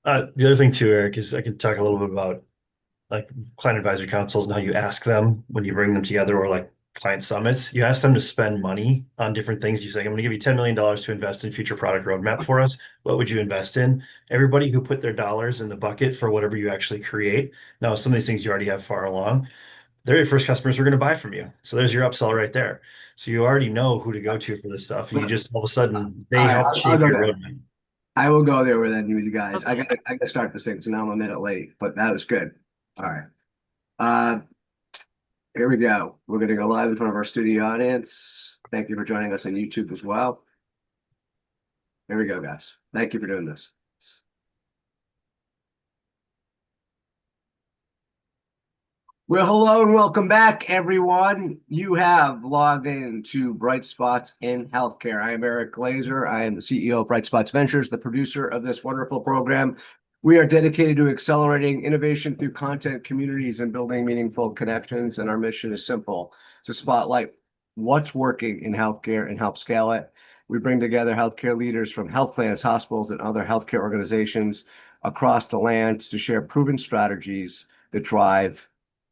The other thing too, Eric, is I can talk a little bit about like client advisory councils and how you ask them when you bring them together or like client summits. You ask them to spend money on different things. You say, I'm going to give you $10 million to invest in future product roadmap for us. What would you invest in? Everybody who put their dollars in the bucket for whatever you actually create. Now, some of these things you already have far along, they're your first customers who are going to buy from you. So there's your upsell right there. So you already know who to go to for this stuff. And you All just all of a sudden they right, help I'll shape go your there. roadmap. I will go there with you guys. I gotta start this thing, so now I'm a minute late, but that was good. All right. Uh, Here we go. We're gonna go live in front of our studio audience. Thank you for joining us on YouTube as well. Here we go, guys. Thank you for doing this. Well, hello and welcome back, everyone. You have logged in to Bright Spots in Healthcare. I am Eric Glazer. I am the CEO of Bright Spots Ventures, the producer of this wonderful program. We are dedicated to accelerating innovation through content, communities, and building meaningful connections. And our mission is simple: to spotlight what's working in healthcare and help scale it. We bring together healthcare leaders from health plans, hospitals, and other healthcare organizations across the land to share proven strategies that drive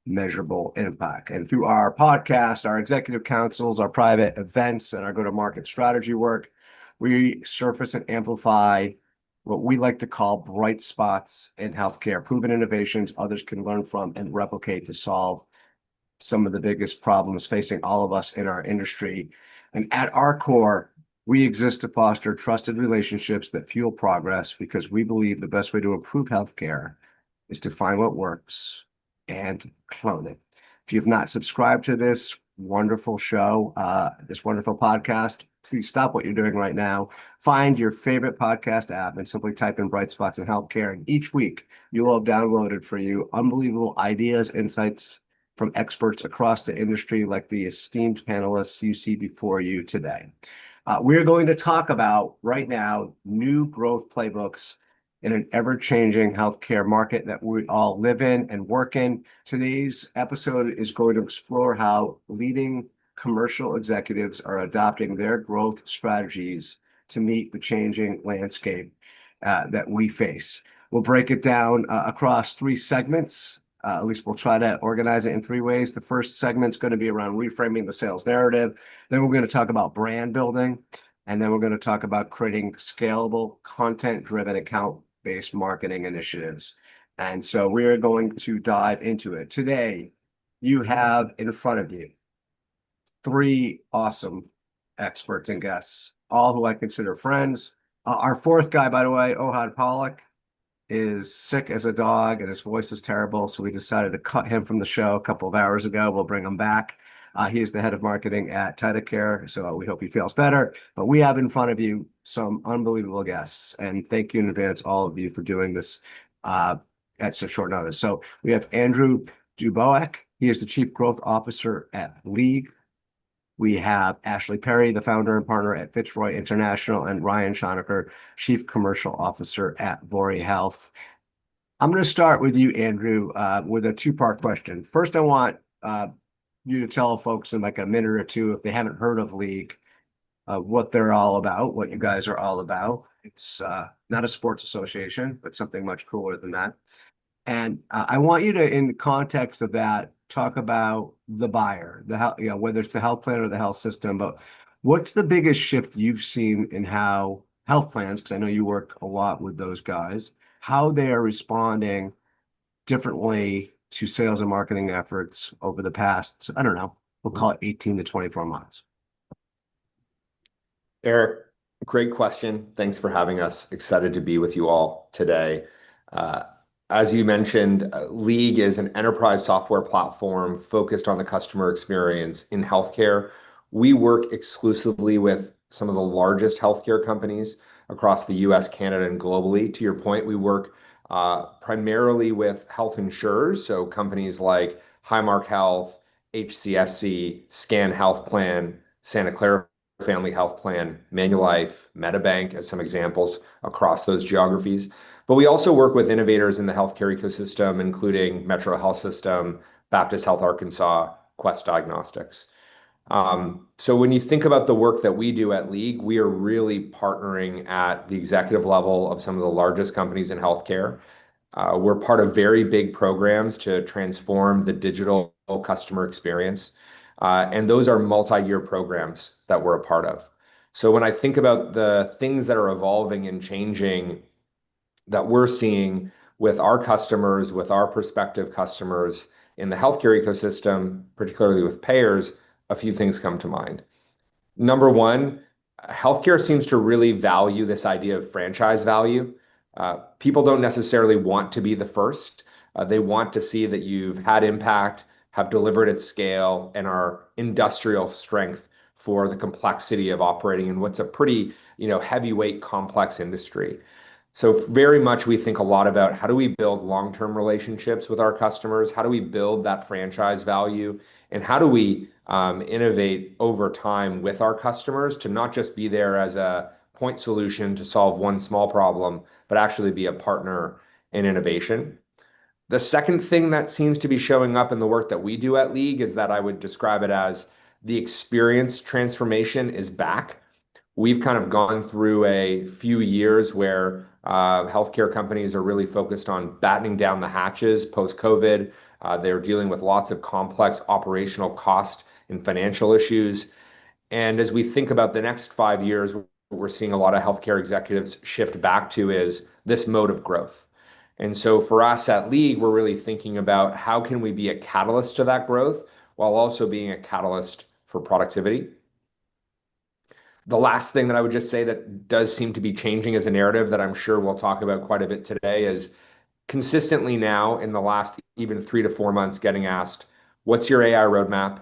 measurable impact. And through our podcast, our executive councils, our private events, and our go-to-market strategy work, we surface and amplify what we like to call bright spots in healthcare, proven innovations others can learn from and replicate to solve some of the biggest problems facing all of us in our industry. And at our core, we exist to foster trusted relationships that fuel progress because we believe the best way to improve healthcare is to find what works and clone it. If you've not subscribed to this wonderful show, this wonderful podcast, please stop what you're doing right now. Find your favorite podcast app and simply type in Bright Spots in Healthcare. And each week, you will have downloaded for you unbelievable ideas, insights from experts across the industry, like the esteemed panelists you see before you today. We're going to talk about right now new growth playbooks in an ever-changing healthcare market that we all live in and work in. Today's episode is going to explore how leading commercial executives are adopting their growth strategies to meet the changing landscape that we face. We'll break it down across three segments. At least we'll try to organize it in three ways. The first segment is going to be around reframing the sales narrative. Then we're going to talk about brand building. And then we're going to talk about creating scalable, content-driven, account-based marketing initiatives. And so we're going to dive into it. Today, you have in front of you three awesome experts and guests, all who I consider friends. Our fourth guy, by the way, Ohad Pollock, is sick as a dog and his voice is terrible. So we decided to cut him from the show a couple of hours ago. We'll bring him back. He is the head of marketing at TidaCare. So we hope he feels better. But we have in front of you some unbelievable guests. And thank you in advance, all of you, for doing this at such short notice. So we have Andrew Duboak. He is the Chief Growth Officer at League. We have Ashley Perry, the founder and partner at Fitzroy International, and Ryan Schonecker, Chief Commercial Officer at Vori Health. I'm going to start with you, Andrew, with a two-part question. First, I want you to tell folks in like a minute or two, if they haven't heard of League, what they're all about, what you guys are all about. It's not a sports association, but something much cooler than that. And I want you to, in the context of that, talk about the buyer, the health, whether it's the health plan or the health system. But what's the biggest shift you've seen in how health plans, because I know you work a lot with those guys, how they are responding differently to sales and marketing efforts over the past, I don't know, we'll call it 18 to 24 months. Eric, great question. Thanks for having us. Excited to be with you all today. As you mentioned, League is an enterprise software platform focused on the customer experience in healthcare. We work exclusively with some of the largest healthcare companies across the US, Canada, and globally. To your point, we work primarily with health insurers, so companies like Highmark Health, HCSC, Scan Health Plan, Santa Clara Family Health Plan, Manulife, Medibank as some examples across those geographies. But we also work with innovators in the healthcare ecosystem, including Metro Health System, Baptist Health Arkansas, Quest Diagnostics. So when you think about the work that we do at League, we are really partnering at the executive level of some of the largest companies in healthcare. We're part of very big programs to transform the digital customer experience. And those are multi-year programs that we're a part of. So when I think about the things that are evolving and changing that we're seeing with our customers, with our prospective customers in the healthcare ecosystem, particularly with payers, a few things come to mind. Number one, healthcare seems to really value this idea of franchise value. People don't necessarily want to be the first. They want to see that you've had impact, have delivered at scale, and are industrial strength for the complexity of operating in what's a pretty, heavyweight, complex industry. So very much we think a lot about how do we build long-term relationships with our customers? How do we build that franchise value? And how do we innovate over time with our customers to not just be there as a point solution to solve one small problem, but actually be a partner in innovation? The second thing that seems to be showing up in the work that we do at League is that I would describe it as the experience transformation is back. We've kind of gone through a few years where healthcare companies are really focused on battening down the hatches post-COVID. They're dealing with lots of complex operational cost and financial issues. And as we think about the next 5 years, what we're seeing a lot of healthcare executives shift back to is this mode of growth. And so for us at League, we're really thinking about how can we be a catalyst to that growth while also being a catalyst for productivity. The last thing that I would just say that does seem to be changing as a narrative that I'm sure we'll talk about quite a bit today is consistently now in the last even 3 to 4 months getting asked, what's your AI roadmap?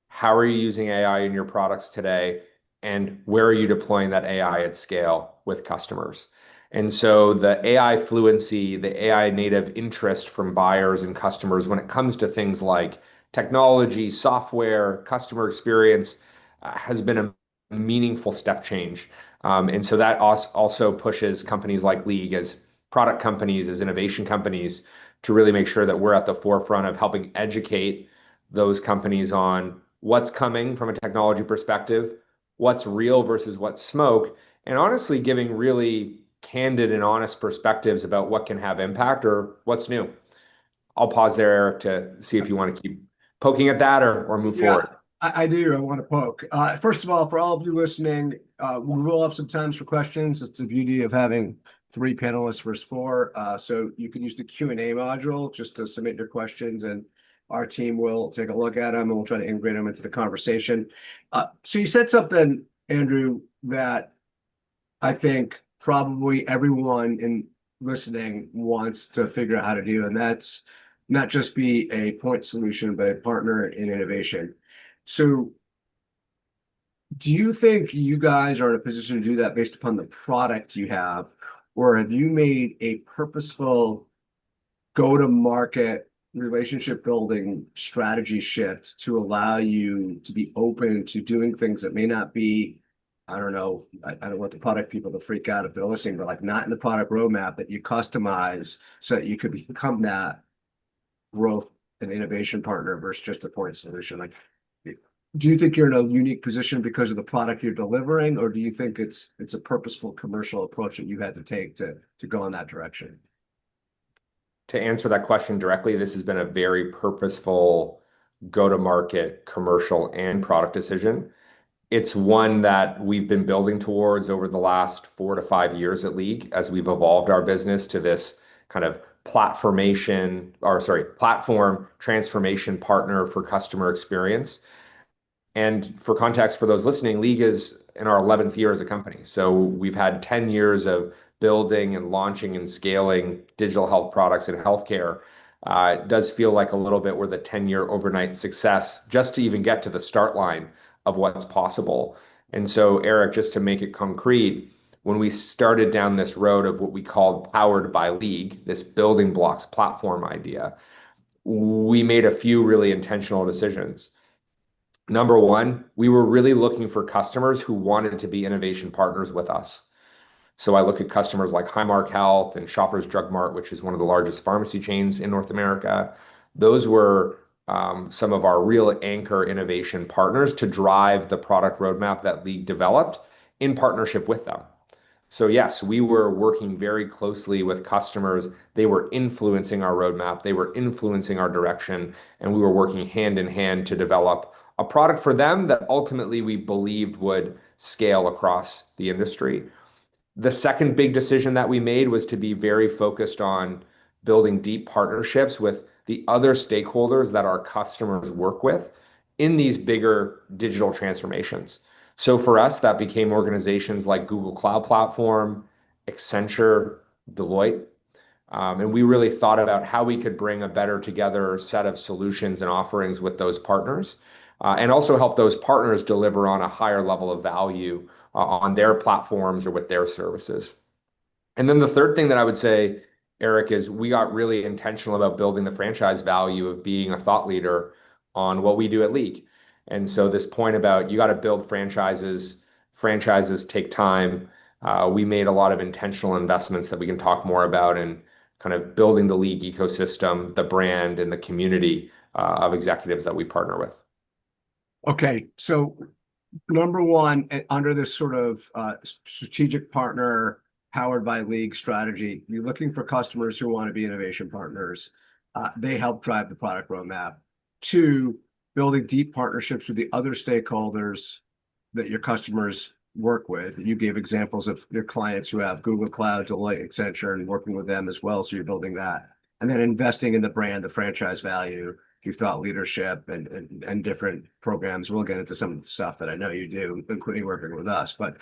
How are you using AI in your products today? And where are you deploying that AI at scale with customers? And so the AI fluency, the AI native interest from buyers and customers when it comes to things like technology, software, customer experience has been a meaningful step change. And so that also pushes companies like League as product companies, as innovation companies, to really make sure that we're at the forefront of helping educate those companies on what's coming from a technology perspective, what's real versus what's smoke, and honestly giving really candid and honest perspectives about what can have impact or what's new. I'll pause there, Eric, to see if you want to keep poking at that or move forward. I do. I want to poke. First of all, for all of you listening, we will have some times for questions. It's the beauty of having 3 panelists versus 4. So you can use the Q&A module just to submit your questions, and our team will take a look at them and we'll try to integrate them into the conversation. So you said something, Andrew, that I think probably everyone in listening wants to figure out how to do, and that's not just be a point solution, but a partner in innovation. So do you think you guys are in a position to do that based upon the product you have, or have you made a purposeful go-to-market relationship building strategy shift to allow you to be open to doing things that may not be, I don't know, I don't want the product people to freak out if they're listening, but like not in the product roadmap that you customize so that you could become that growth and innovation partner versus just a point solution? Like, do you think you're in a unique position because of the product you're delivering, or do you think it's a purposeful commercial approach that you had to take to go in that direction? To answer that question directly, this has been a very purposeful go-to-market commercial and product decision. It's one that we've been building towards over the last 4 to 5 years at League as we've evolved our business to this kind of platform transformation partner for customer experience. And for context for those listening, League is in our 11th year as a company. So we've had 10 years of building and launching and scaling digital health products in healthcare. It does feel like a little bit we're the 10-year overnight success just to even get to the start line of what's possible. And so, Eric, just to make it concrete, when we started down this road of what we called Powered by League, this building blocks platform idea, we made a few really intentional decisions. Number one, we were really looking for customers who wanted to be innovation partners with us. So I look at customers like Highmark Health and Shoppers Drug Mart, which is one of the largest pharmacy chains in North America. Those were some of our real anchor innovation partners to drive the product roadmap that League developed in partnership with them. So yes, we were working very closely with customers. They were influencing our roadmap, they were influencing our direction, and we were working hand in hand to develop a product for them that ultimately we believed would scale across the industry. The second big decision that we made was to be very focused on building deep partnerships with the other stakeholders that our customers work with in these bigger digital transformations. So for us, that became organizations like Google Cloud Platform, Accenture, Deloitte. And we really thought about how we could bring a better together set of solutions and offerings with those partners, and also help those partners deliver on a higher level of value on their platforms or with their services. And then the third thing that I would say, Eric, is we got really intentional about building the franchise value of being a thought leader on what we do at League. And so this point about you got to build franchises, franchises take time. We made a lot of intentional investments that we can talk more about and kind of building the League ecosystem, the brand, and the community of executives that we partner with. Okay, so number one, under this sort of strategic partner powered by League strategy, you're looking for customers who want to be innovation partners. They help drive the product roadmap. Two, building deep partnerships with the other stakeholders that your customers work with. You gave examples of your clients who have Google Cloud, Deloitte, Accenture, and working with them as well. So you're building that. And then investing in the brand, the franchise value, your thought leadership and different programs. We'll get into some of the stuff that I know you do, including working with us. But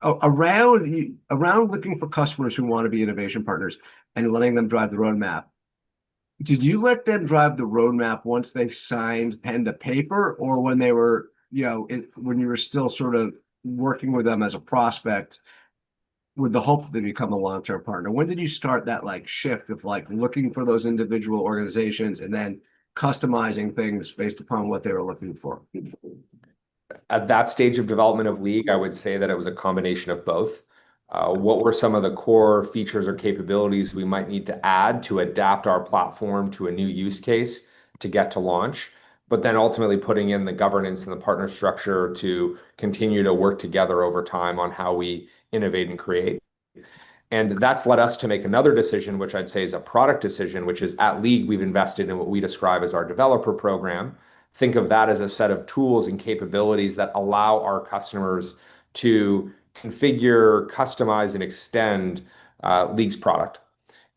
around looking for customers who want to be innovation partners and letting them drive the roadmap, did you let them drive the roadmap once they signed pen to paper, or when they were, when you were still sort of working with them as a prospect with the hope that they become a long-term partner? When did you start that shift of looking for those individual organizations and then customizing things based upon what they were looking for? At that stage of development of League, I would say that it was a combination of both. What were some of the core features or capabilities we might need to add to adapt our platform to a new use case to get to launch, but then ultimately putting in the governance and the partner structure to continue to work together over time on how we innovate and create. And that's led us to make another decision, which I'd say is a product decision, which is at League, we've invested in what we describe as our developer program. Think of that as a set of tools and capabilities that allow our customers to configure, customize, and extend League's product.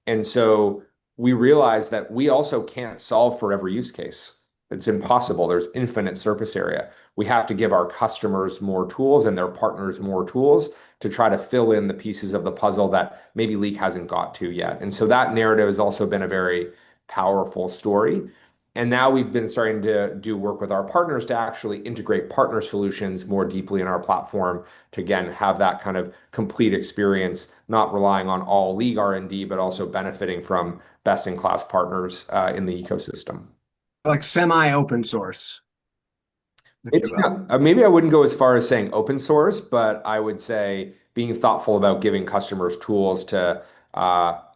And so we realized that we also can't solve for every use case. It's impossible. There's infinite surface area. We have to give our customers more tools and their partners more tools to try to fill in the pieces of the puzzle that maybe League hasn't got to yet. And so that narrative has also been a very powerful story. And now we've been starting to do work with our partners to actually integrate partner solutions more deeply in our platform to, again, have that kind of complete experience, not relying on all League R&D, but also benefiting from best-in-class partners in the ecosystem. Like semi-open source. Maybe I wouldn't go as far as saying open source, but I would say being thoughtful about giving customers tools to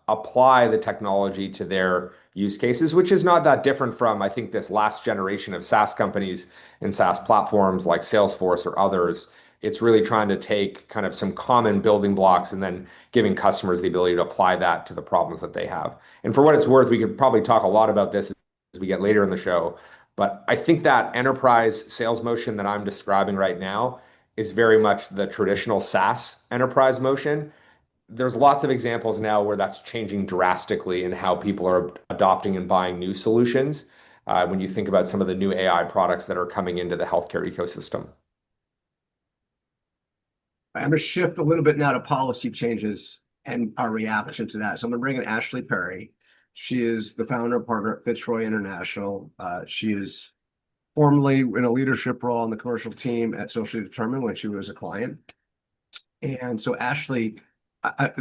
apply the technology to their use cases, which is not that different from, I think, this last generation of SaaS companies and SaaS platforms like Salesforce or others. It's really trying to take kind of some common building blocks and then giving customers the ability to apply that to the problems that they have. And for what it's worth, we could probably talk a lot about this as we get later in the show. But I think that enterprise sales motion that I'm describing right now is very much the traditional SaaS enterprise motion. There's lots of examples now where that's changing drastically in how people are adopting and buying new solutions when you think about some of the new AI products that are coming into the healthcare ecosystem. I'm going to shift a little bit now to policy changes and our reaction to that. So I'm going to bring in Ashley Perry. She is the founder and partner at Fitzroy International. She is formerly in a leadership role on the commercial team at Socially Determined when she was a client. And so Ashley,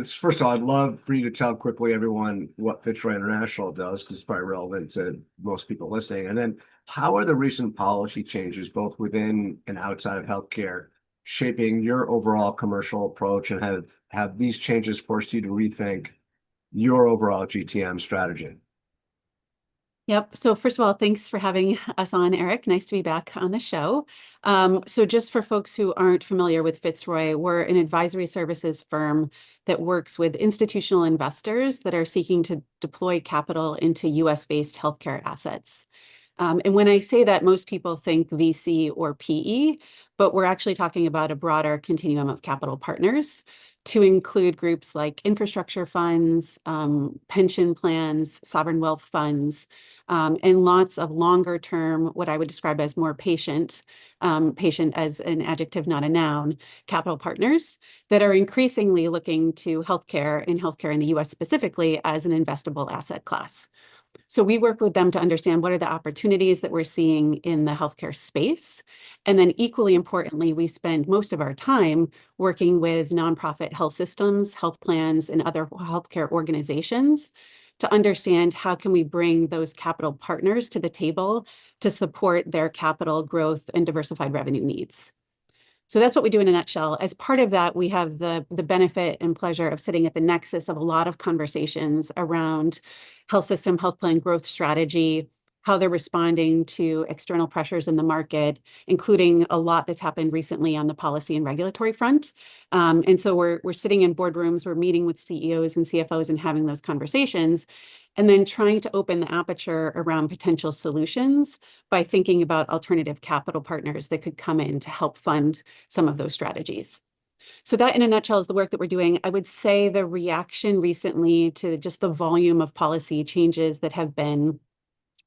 first of all, I'd love for you to tell quickly everyone what Fitzroy International does, because it's probably relevant to most people listening. And then how are the recent policy changes, both within and outside of healthcare, shaping your overall commercial approach, and have these changes forced you to rethink your overall GTM strategy? Yep. So first of all, thanks for having us on, Eric. Nice to be back on the show. So just for folks who aren't familiar with Fitzroy, we're an advisory services firm that works with institutional investors that are seeking to deploy capital into US-based healthcare assets. And when I say that, most people think VC or PE, but we're actually talking about a broader continuum of capital partners to include groups like infrastructure funds, pension plans, sovereign wealth funds, and lots of longer term, what I would describe as more patient as an adjective, not a noun, capital partners that are increasingly looking to healthcare in the US specifically as an investable asset class. So we work with them to understand what are the opportunities that we're seeing in the healthcare space. And then equally importantly, we spend most of our time working with nonprofit health systems, health plans, and other healthcare organizations to understand how can we bring those capital partners to the table to support their capital growth and diversified revenue needs. So that's what we do in a nutshell. As part of that, we have the benefit and pleasure of sitting at the nexus of a lot of conversations around health system, health plan growth strategy, how they're responding to external pressures in the market, including a lot that's happened recently on the policy and regulatory front. And so we're sitting in boardrooms, we're meeting with CEOs and CFOs and having those conversations, and then trying to open the aperture around potential solutions by thinking about alternative capital partners that could come in to help fund some of those strategies. So that in a nutshell is the work that we're doing. I would say the reaction recently to just the volume of policy changes that have been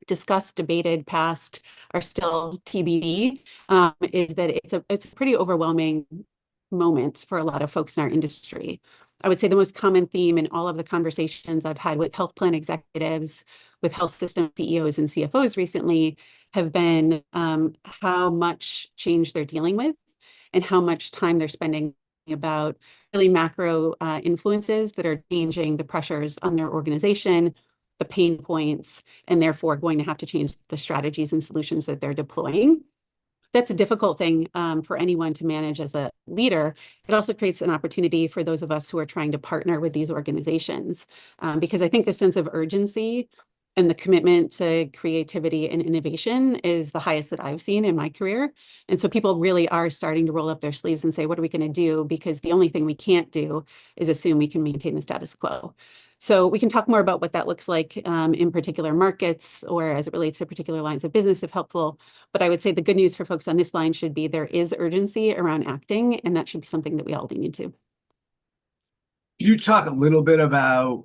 discussed, debated, passed, are still TBD, is that it's a pretty overwhelming moment for a lot of folks in our industry. I would say the most common theme in all of the conversations I've had with health plan executives, with health system CEOs and CFOs recently have been how much change they're dealing with and how much time they're spending about really macro influences that are changing the pressures on their organization, the pain points, and therefore going to have to change the strategies and solutions that they're deploying. That's a difficult thing for anyone to manage as a leader. It also creates an opportunity for those of us who are trying to partner with these organizations, because I think the sense of urgency and the commitment to creativity and innovation is the highest that I've seen in my career. And so people really are starting to roll up their sleeves and say, what are we going to do? Because the only thing we can't do is assume we can maintain the status quo. So we can talk more about what that looks like in particular markets or as it relates to particular lines of business if helpful. But I would say the good news for folks on this line should be there is urgency around acting, and that should be something that we all lean into. Can you talk a little bit about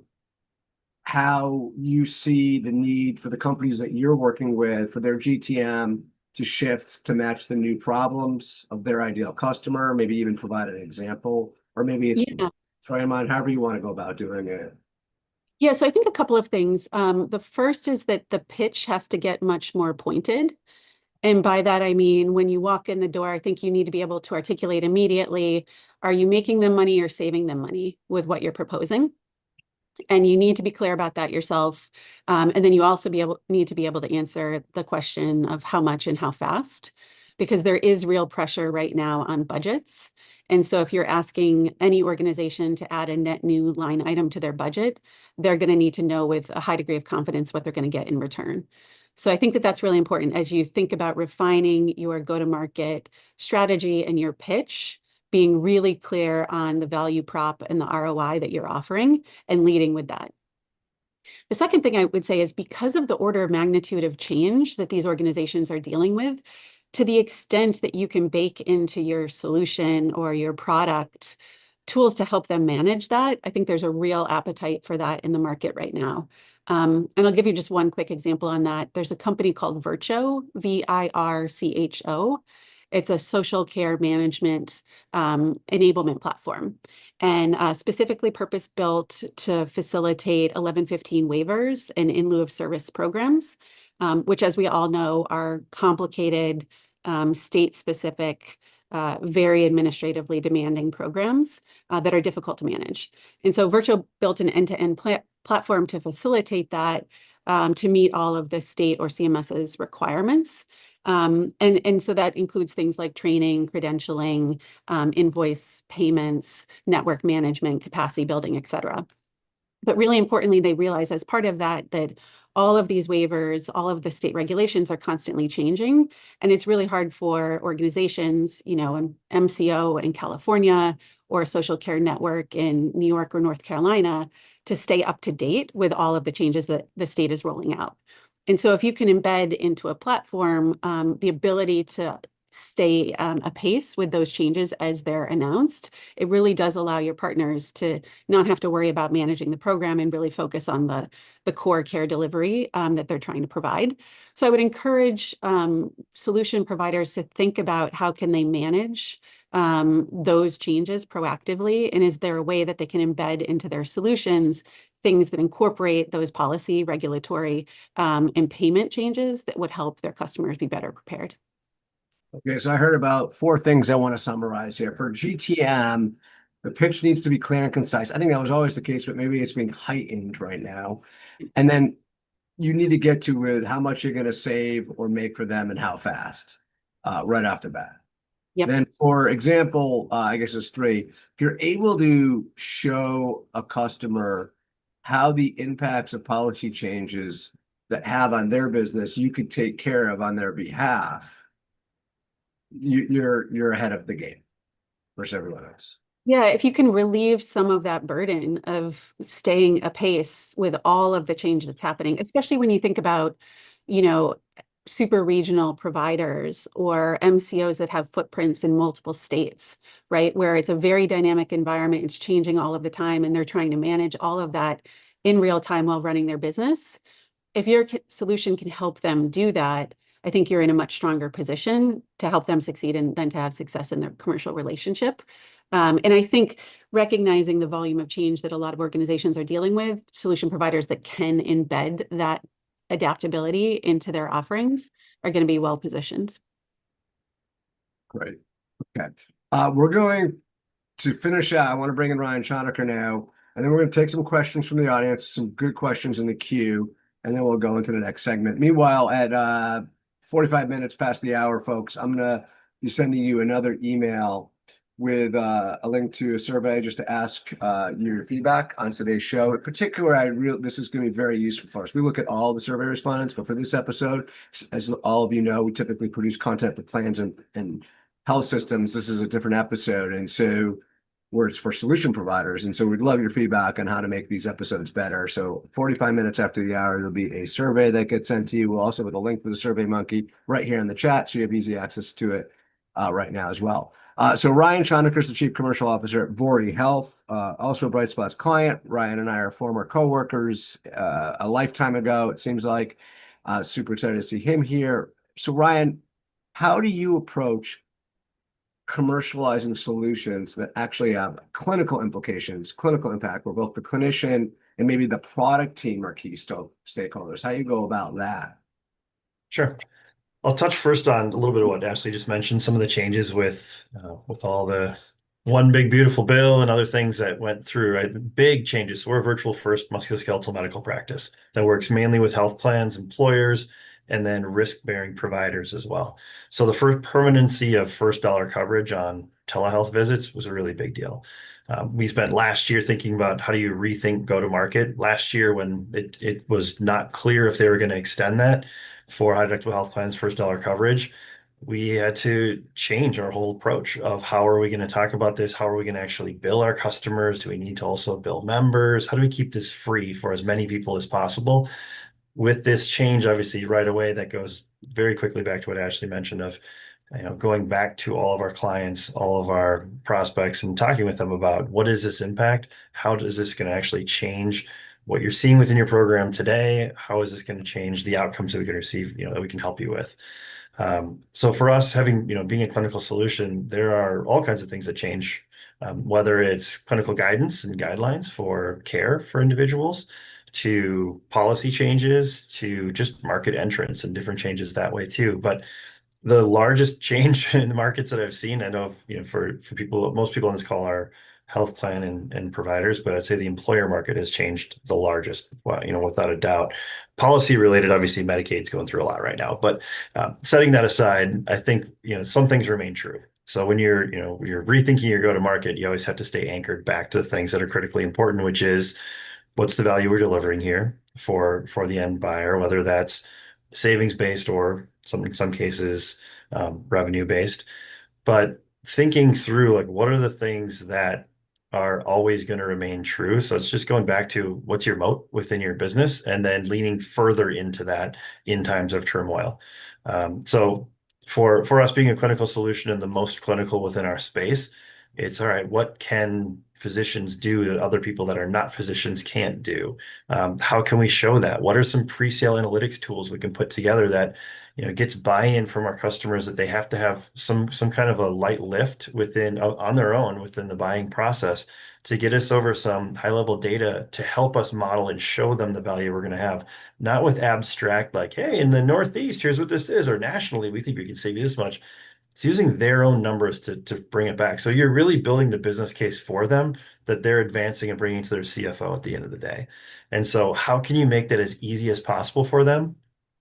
how you see the need for the companies that you're working with for their GTM to shift to match the new problems of their ideal customer, maybe even provide an example, or maybe it's try them on however you want to go about doing it. Yeah, so I think a couple of things. The first is that the pitch has to get much more pointed. And by that, I mean, when you walk in the door, I think you need to be able to articulate immediately, are you making them money or saving them money with what you're proposing? And you need to be clear about that yourself. And then you also need to be able to answer the question of how much and how fast, because there is real pressure right now on budgets. And so if you're asking any organization to add a net new line item to their budget, they're going to need to know with a high degree of confidence what they're going to get in return. So I think that that's really important as you think about refining your go-to-market strategy and your pitch, being really clear on the value prop and the ROI that you're offering and leading with that. The second thing I would say is because of the order of magnitude of change that these organizations are dealing with, to the extent that you can bake into your solution or your product tools to help them manage that, I think there's a real appetite for that in the market right now. And I'll give you just one quick example on that. There's a company called Vircho, VIRCHO. It's a social care management enablement platform and specifically purpose-built to facilitate 1115 waivers and in lieu of service programs, which, as we all know, are complicated, state-specific, very administratively demanding programs that are difficult to manage. And so Vircho built an end-to-end platform to facilitate that, to meet all of the state or CMS's requirements. And so that includes things like training, credentialing, invoice payments, network management, capacity building, et cetera. But really importantly, they realize as part of that, that all of these waivers, all of the state regulations are constantly changing. And it's really hard for organizations, an MCO in California or a social care network in New York or North Carolina to stay up to date with all of the changes that the state is rolling out. And so if you can embed into a platform the ability to stay apace with those changes as they're announced, it really does allow your partners to not have to worry about managing the program and really focus on the core care delivery that they're trying to provide. So I would encourage solution providers to think about how can they manage those changes proactively, and is there a way that they can embed into their solutions things that incorporate those policy, regulatory, and payment changes that would help their customers be better prepared. Okay, so I heard about 4 things I want to summarize here. For GTM, the pitch needs to be clear and concise. I think that was always the case, but maybe it's being heightened right now. And then you need to get to with how much you're going to save or make for them and how fast, right off the bat. Yep. Then, for example, I guess it's 3. If you're able to show a customer how the impacts of policy changes that have on their business you could take care of on their behalf, you're ahead of the game versus everyone else. Yeah, if you can relieve some of that burden of staying apace with all of the change that's happening, especially when you think about, super regional providers or MCOs that have footprints in multiple states, right? Where it's a very dynamic environment, it's changing all of the time, and they're trying to manage all of that in real time while running their business. If your solution can help them do that, I think you're in a much stronger position to help them succeed and then to have success in their commercial relationship. And I think recognizing the volume of change that a lot of organizations are dealing with, solution providers that can embed that adaptability into their offerings are going to be well positioned. Great. Okay. We're going to finish out. I want to bring in Ryan Schonecker now, and then we're going to take some questions from the audience, some good questions in the queue, and then we'll go into the next segment. Meanwhile, at 45 minutes past the hour, folks, I'm going to be sending you another email with a link to a survey just to ask your feedback on today's show. In particular, this is going to be very useful for us. We look at all the survey respondents, but for this episode, as all of you know, we typically produce content for plans and health systems. This is a different episode, and so where it's for solution providers. And so we'd love your feedback on how to make these episodes better. So 45 minutes after the hour, there'll be a survey that gets sent to you. We'll also put a link to the Survey Monkey right here in the chat, so you have easy access to it right now as well. So Ryan Schonecker is the Chief Commercial Officer at Vori Health, also a Bright Spots client. Ryan and I are former coworkers a lifetime ago, it seems like. Super excited to see him here. So Ryan, how do you approach commercializing solutions that actually have clinical implications, clinical impact, where both the clinician and maybe the product team are key stakeholders? How do you go about that? Sure. I'll touch first on a little bit of what Ashley just mentioned, some of the changes with all the one big beautiful bill and other things that went through, right? Big changes. So we're a virtual first musculoskeletal medical practice that works mainly with health plans, employers, and then risk-bearing providers as well. So the first permanency of first dollar coverage on telehealth visits was a really big deal. We spent last year thinking about how do you rethink go-to-market. Last year, when it was not clear if they were going to extend that for high deductible health plans, first dollar coverage, we had to change our whole approach of how are we going to talk about this? How are we going to actually bill our customers? Do we need to also bill members? How do we keep this free for as many people as possible? With this change, obviously, right away, that goes very quickly back to what Ashley mentioned of, going back to all of our clients, all of our prospects, and talking with them about what is this impact? How is this going to actually change what you're seeing within your program today? How is this going to change the outcomes that we can receive, that we can help you with? So for us, having, being a clinical solution, there are all kinds of things that change, whether it's clinical guidance and guidelines for care for individuals, to policy changes, to just market entrance and different changes that way too. But the largest change in the markets that I've seen, I know, for people, most people on this call are health plan and providers, but I'd say the employer market has changed the largest, without a doubt. Policy related, obviously, Medicaid's going through a lot right now, but setting that aside, I think, some things remain true. So when you're rethinking your go-to-market, you always have to stay anchored back to the things that are critically important, which is what's the value we're delivering here for the end buyer, whether that's savings based or in some cases revenue based. But thinking through like what are the things that are always going to remain true. So it's just going back to what's your moat within your business and then leaning further into that in times of turmoil. So for us being a clinical solution and the most clinical within our space, it's all right, what can physicians do that other people that are not physicians can't do? How can we show that? What are some pre-sale analytics tools we can put together that gets buy-in from our customers that they have to have some kind of a light lift within on their own within the buying process to get us over some high-level data to help us model and show them the value we're going to have, not with abstract like, hey, in the Northeast, here's what this is, or nationally, we think we can save you this much. It's using their own numbers to bring it back. So you're really building the business case for them that they're advancing and bringing to their CFO at the end of the day. And so how can you make that as easy as possible for them?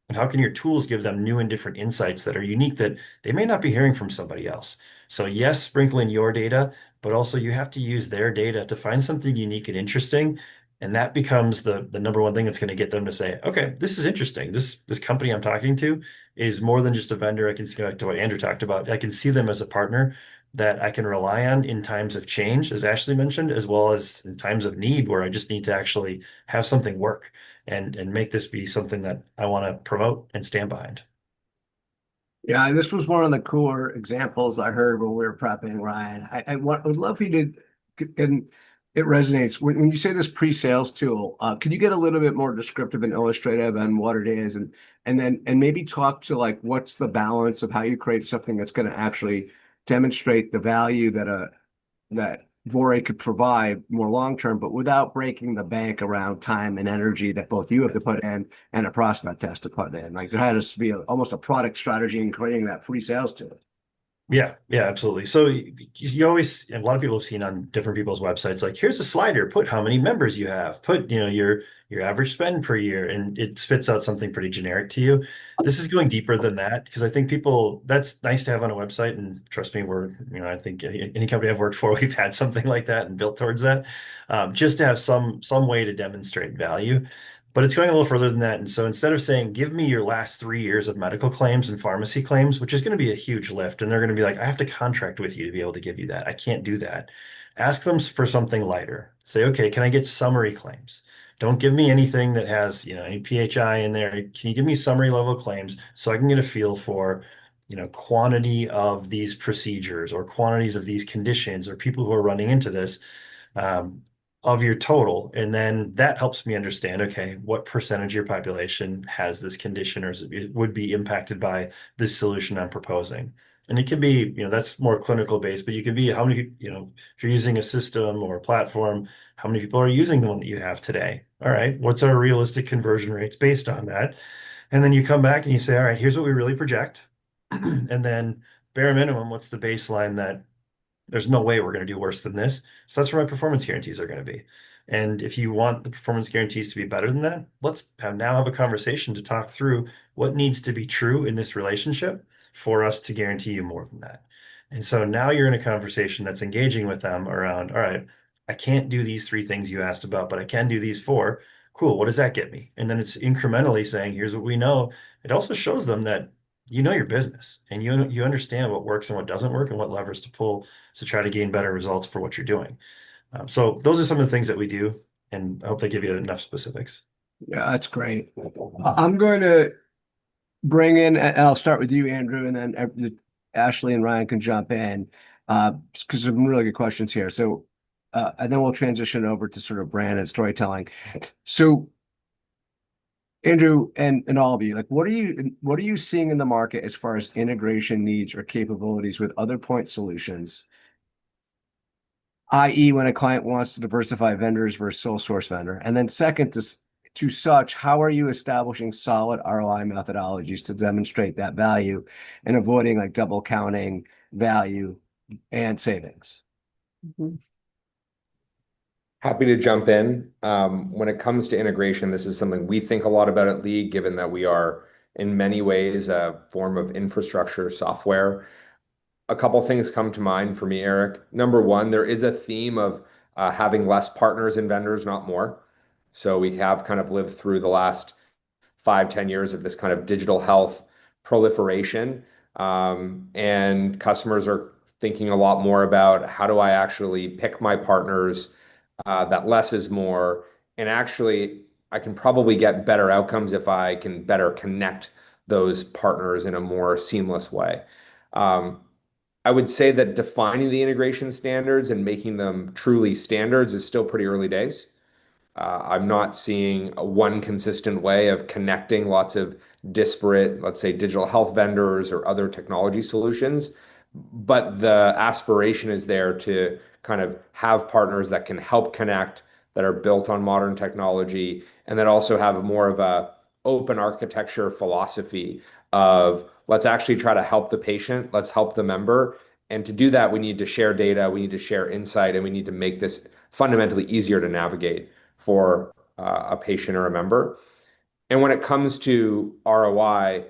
And how can your tools give them new and different insights that are unique that they may not be hearing from somebody else? So yes, sprinkle in your data, but also you have to use their data to find something unique and interesting. And that becomes the number one thing that's going to get them to say, okay, this is interesting. This company I'm talking to is more than just a vendor. I can see to what Andrew talked about. I can see them as a partner that I can rely on in times of change, as Ashley mentioned, as well as in times of need where I just need to actually have something work and make this be something that I want to promote and stand behind. Yeah, this was one of the cooler examples I heard when we were prepping, Ryan. I would love for you to, and it resonates when you say this pre-sales tool. Can you get a little bit more descriptive and illustrative on what it is, and maybe talk to like what's the balance of how you create something that's going to actually demonstrate the value that Vore could provide more long term, but without breaking the bank around time and energy that both you have to put in and a prospect has to put in. Like there has to be almost a product strategy in creating that pre-sales to it. Yeah, yeah, absolutely. So you always, a lot of people have seen on different people's websites, like here's a slider, put how many members you have, put, your average spend per year, and it spits out something pretty generic to you. This is going deeper than that because I think that's nice to have on a website. And trust me, I think any company I've worked for, we've had something like that and built towards that, just to have some way to demonstrate value. But it's going a little further than that. And so instead of saying, give me your last 3 years of medical claims and pharmacy claims, which is going to be a huge lift, and they're going to be like, I have to contract with you to be able to give you that. I can't do that. Ask them for something lighter. Say, okay, can I get summary claims? Don't give me anything that has, any PHI in there. Can you give me summary level claims so I can get a feel for, quantity of these procedures or quantities of these conditions or people who are running into this? Um, of your total. And then that helps me understand, okay, what percentage of your population has this condition or would be impacted by this solution I'm proposing. And it can be, that's more clinical based, but you can be how many, if you're using a system or a platform, how many people are using the one that you have today? All right, what's our realistic conversion rates based on that? And then you come back and you say, all right, here's what we really project. And then bare minimum, what's the baseline that there's no way we're going to do worse than this. So that's where my performance guarantees are going to be. And if you want the performance guarantees to be better than that, let's now have a conversation to talk through what needs to be true in this relationship for us to guarantee you more than that. And so now you're in a conversation that's engaging with them around, all right, I can't do these 3 things you asked about, but I can do these 4. Cool. What does that get me? And then it's incrementally saying, here's what we know. It also shows them that you know your business and you understand what works and what doesn't work and what levers to pull to try to gain better results for what you're doing. So those are some of the things that we do, and I hope they give you enough specifics. Yeah, that's great. I'm going to bring in, and I'll start with you, Andrew, and then Ashley and Ryan can jump in because some really good questions here. So, and then we'll transition over to sort of brand and storytelling. So, Andrew and all of you, like, what are you seeing in the market as far as integration needs or capabilities with other point solutions? I.e., when a client wants to diversify vendors versus sole source vendor. And then second to such, how are you establishing solid ROI methodologies to demonstrate that value and avoiding like double counting value and savings? Mhm. Happy to jump in. When it comes to integration, this is something we think a lot about at League, given that we are in many ways a form of infrastructure software. A couple things come to mind for me, Eric. Number one, there is a theme of having less partners and vendors, not more. So we have kind of lived through the last 5, 10 years of this kind of digital health proliferation. And customers are thinking a lot more about how do I actually pick my partners, that less is more. And actually, I can probably get better outcomes if I can better connect those partners in a more seamless way. Um, I would say that defining the integration standards and making them truly standards is still pretty early days. I'm not seeing one consistent way of connecting lots of disparate, let's say, digital health vendors or other technology solutions. But the aspiration is there to kind of have partners that can help connect, that are built on modern technology, and that also have more of a open architecture philosophy of let's actually try to help the patient, let's help the member. And to do that, we need to share data, we need to share insight, and we need to make this fundamentally easier to navigate for a patient or a member. And when it comes to ROI,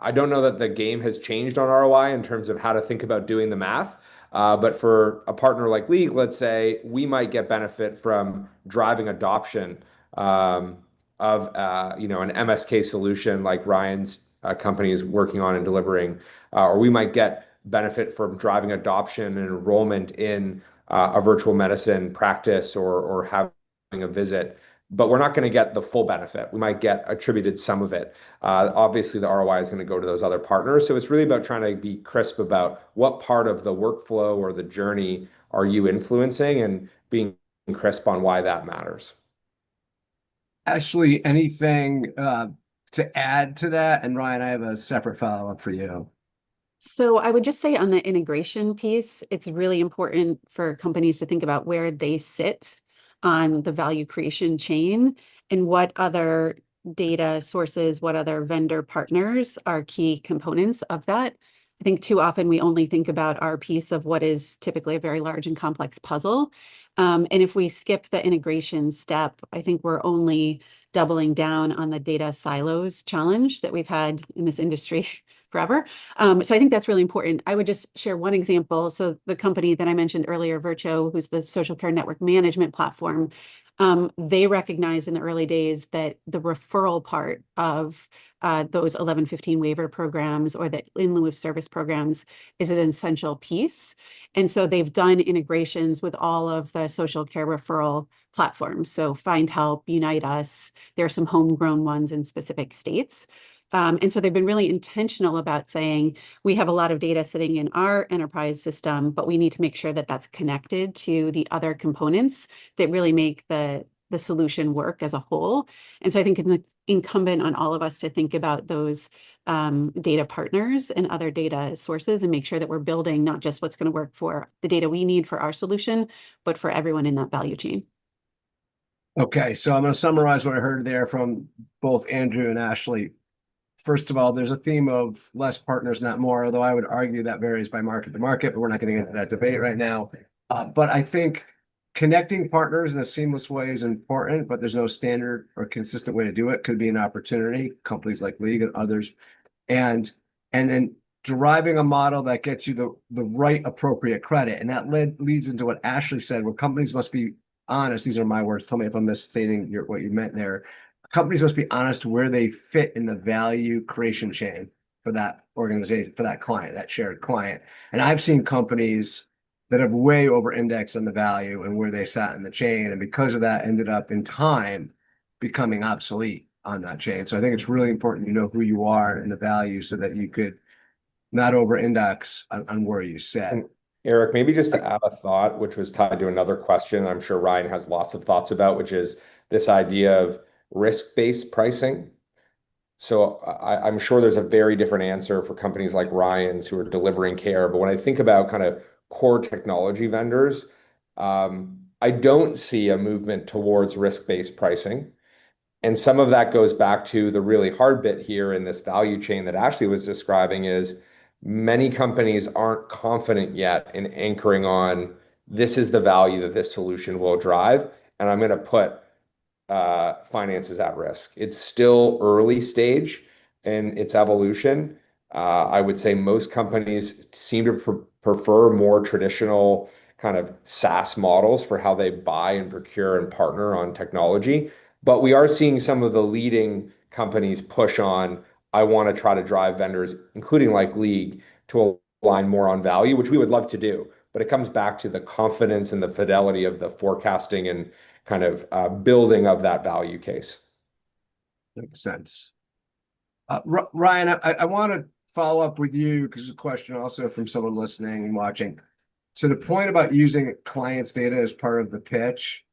I don't know that the game has changed on ROI in terms of how to think about doing the math. But for a partner like League, let's say, we might get benefit from driving adoption of an MSK solution like Ryan's company is working on and delivering, or we might get benefit from driving adoption and enrollment in a virtual medicine practice or having a visit, but we're not going to get the full benefit. We might get attributed some of it. Obviously, the ROI is going to go to those other partners. So it's really about trying to be crisp about what part of the workflow or the journey are you influencing and being crisp on why that matters. Ashley, anything to add to that? And Ryan, I have a separate follow-up for you. So I would just say on the integration piece, it's really important for companies to think about where they sit on the value creation chain and what other data sources, what other vendor partners are key components of that. I think too often we only think about our piece of what is typically a very large and complex puzzle. And if we skip the integration step, I think we're only doubling down on the data silos challenge that we've had in this industry forever. So I think that's really important. I would just share one example. So the company that I mentioned earlier, Virtuo, who's the social care network management platform, they recognized in the early days that the referral part of those 1115 waiver programs or the in lieu of service programs is an essential piece. And so they've done integrations with all of the social care referral platforms. So Find Help, Unite Us, there are some homegrown ones in specific states. And so they've been really intentional about saying, we have a lot of data sitting in our enterprise system, but we need to make sure that that's connected to the other components that really make the solution work as a whole. And so I think it's incumbent on all of us to think about those data partners and other data sources and make sure that we're building not just what's going to work for the data we need for our solution, but for everyone in that value chain. Okay, so I'm going to summarize what I heard there from both Andrew and Ashley. First of all, there's a theme of less partners, not more, although I would argue that varies by market to market, but we're not getting into that debate right now. But I think connecting partners in a seamless way is important, but there's no standard or consistent way to do it. Could be an opportunity, companies like League and others. And then deriving a model that gets you the right appropriate credit. And that leads into what Ashley said, where companies must be honest. These are my words. Tell me if I'm misstating what you meant there. Companies must be honest where they fit in the value creation chain for that organization, for that client, that shared client. And I've seen companies that have way over indexed on the value and where they sat in the chain. And because of that, ended up in time becoming obsolete on that chain. So I think it's really important you know who you are and the value so that you could not over index on where you sit. And Eric, maybe just to add a thought, which was tied to another question I'm sure Ryan has lots of thoughts about, which is this idea of risk-based pricing. So I'm sure there's a very different answer for companies like Ryan's who are delivering care. But when I think about kind of core technology vendors, I don't see a movement towards risk-based pricing. And some of that goes back to the really hard bit here in this value chain that Ashley was describing is many companies aren't confident yet in anchoring on this is the value that this solution will drive. And I'm going to put finances at risk. It's still early stage in its evolution. I would say most companies seem to prefer more traditional kind of SaaS models for how they buy and procure and partner on technology. But we are seeing some of the leading companies push on, I want to try to drive vendors, including like League, to align more on value, which we would love to do. But it comes back to the confidence and the fidelity of the forecasting and kind of building of that value case. Makes sense. Ryan, I want to follow up with you because it's a question also from someone listening and watching. So the point about using clients' data as part of the pitch,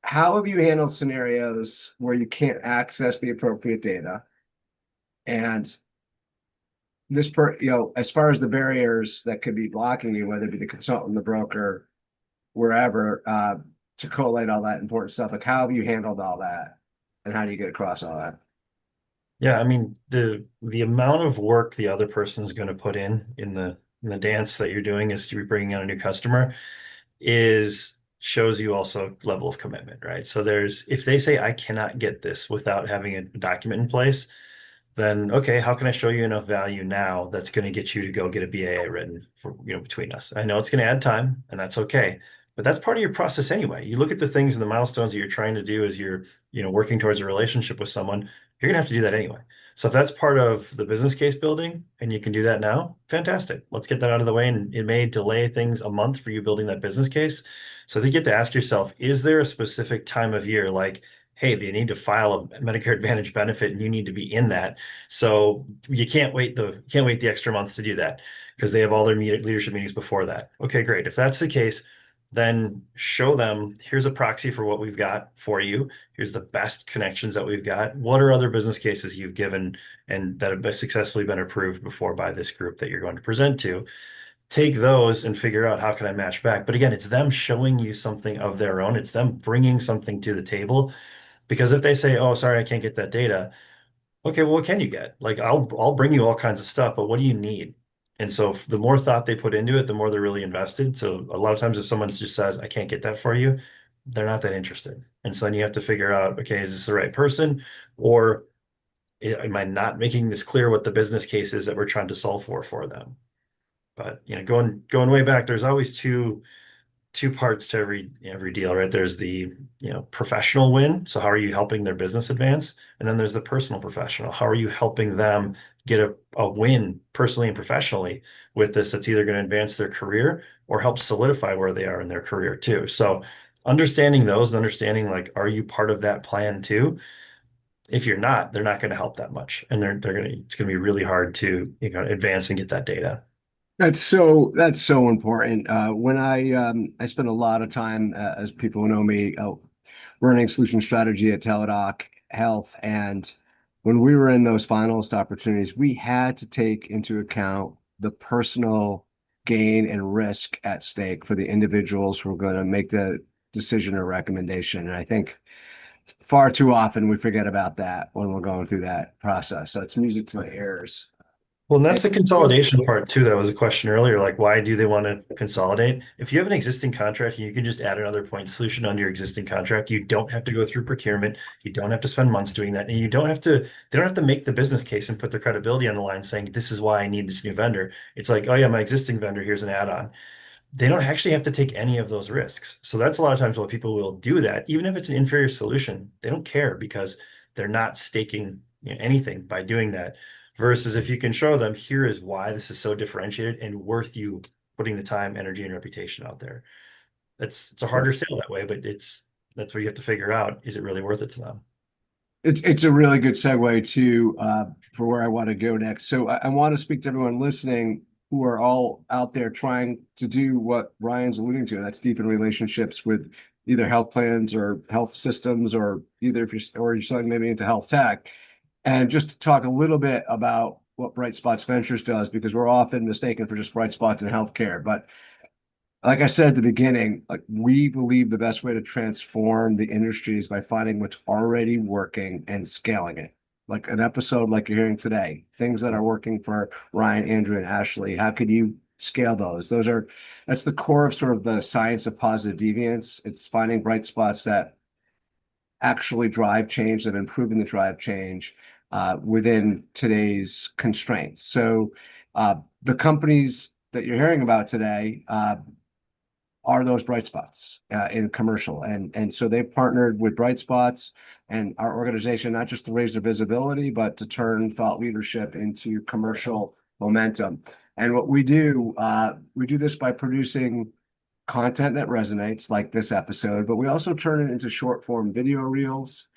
how have you handled scenarios where you can't access the appropriate data? And this as far as the barriers that could be blocking you, whether it be the consultant, the broker, wherever, to collate all that important stuff, like how have you handled all that? And how do you get across all that? Yeah, I mean, the amount of work the other person's going to put in the dance that you're doing is to be bringing on a new customer is shows you also level of commitment, right? So if they say I cannot get this without having a document in place, then okay, how can I show you enough value now that's going to get you to go get a BAA written for, between us? I know it's going to add time and that's okay, but that's part of your process anyway. You look at the things and the milestones that you're trying to do as you're, working towards a relationship with someone, you're gonna have to do that anyway. So if that's part of the business case building and you can do that now, fantastic. Let's get that out of the way. And it may delay things a month for you building that business case. So you get to ask yourself, is there a specific time of year like, hey, they need to file a Medicare Advantage benefit and you need to be in that. So you can't wait the extra month to do that because they have all their leadership meetings before that. Okay, great. If that's the case, then show them, here's a proxy for what we've got for you. Here's the best connections that we've got. What are other business cases you've given and that have successfully been approved before by this group that you're going to present to? Take those and figure out how can I match back. But again, it's them showing you something of their own. It's them bringing something to the table. Because if they say, oh, sorry, I can't get that data. Okay, well, what can you get? Like I'll bring you all kinds of stuff, but what do you need? And so the more thought they put into it, the more they're really invested. So a lot of times if someone just says, I can't get that for you, they're not that interested. And so then you have to figure out, okay, is this the right person? Or am I not making this clear what the business case is that we're trying to solve for them? But going way back, there's always two parts to every deal, right? There's the, professional win. So how are you helping their business advance? And then there's the personal professional. How are you helping them get a win personally and professionally with this that's either going to advance their career or help solidify where they are in their career too. So understanding those and understanding like, are you part of that plan too? If you're not, they're not going to help that much. And it's going to be really hard to, advance and get that data. That's so important. When I spend a lot of time, as people who know me, running solution strategy at Teladoc Health, and when we were in those finalist opportunities, we had to take into account the personal gain and risk at stake for the individuals who are going to make the decision or recommendation. And I think far too often we forget about that when we're going through that process. So it's music to my ears. Well, and that's the consolidation part too. That was a question earlier, like why do they want to consolidate? If you have an existing contract, you can just add another point solution on your existing contract. You don't have to go through procurement. You don't have to spend months doing that. And they don't have to make the business case and put their credibility on the line saying, this is why I need this new vendor. It's like, oh yeah, my existing vendor, here's an add-on. They don't actually have to take any of those risks. So that's a lot of times why people will do that. Even if it's an inferior solution, they don't care because they're not staking anything by doing that. Versus if you can show them, here is why this is so differentiated and worth you putting the time, energy, and reputation out there. It's a harder sale that way, but that's what you have to figure out. Is it really worth it to them? It's a really good segue to for where I want to go next. So I want to speak to everyone listening who are all out there trying to do what Ryan's alluding to. That's deepen relationships with either health plans or health systems, or either if you're selling maybe into health tech. And just to talk a little bit about what Bright Spots Ventures does, because we're often mistaken for just bright spots in healthcare. But like I said at the beginning, like we believe the best way to transform the industry is by finding what's already working and scaling it. Like an episode like you're hearing today, things that are working for Ryan, Andrew, and Ashley. How could you scale those? That's the core of sort of the science of positive deviance. It's finding bright spots that actually drive change, that improving the drive change within today's constraints. So the companies that you're hearing about today are those bright spots in commercial. And so they've partnered with Bright Spots and our organization, not just to raise their visibility, but to turn thought leadership into commercial momentum. And what we do this by producing content that resonates, like this episode, but we also turn it into short form video reels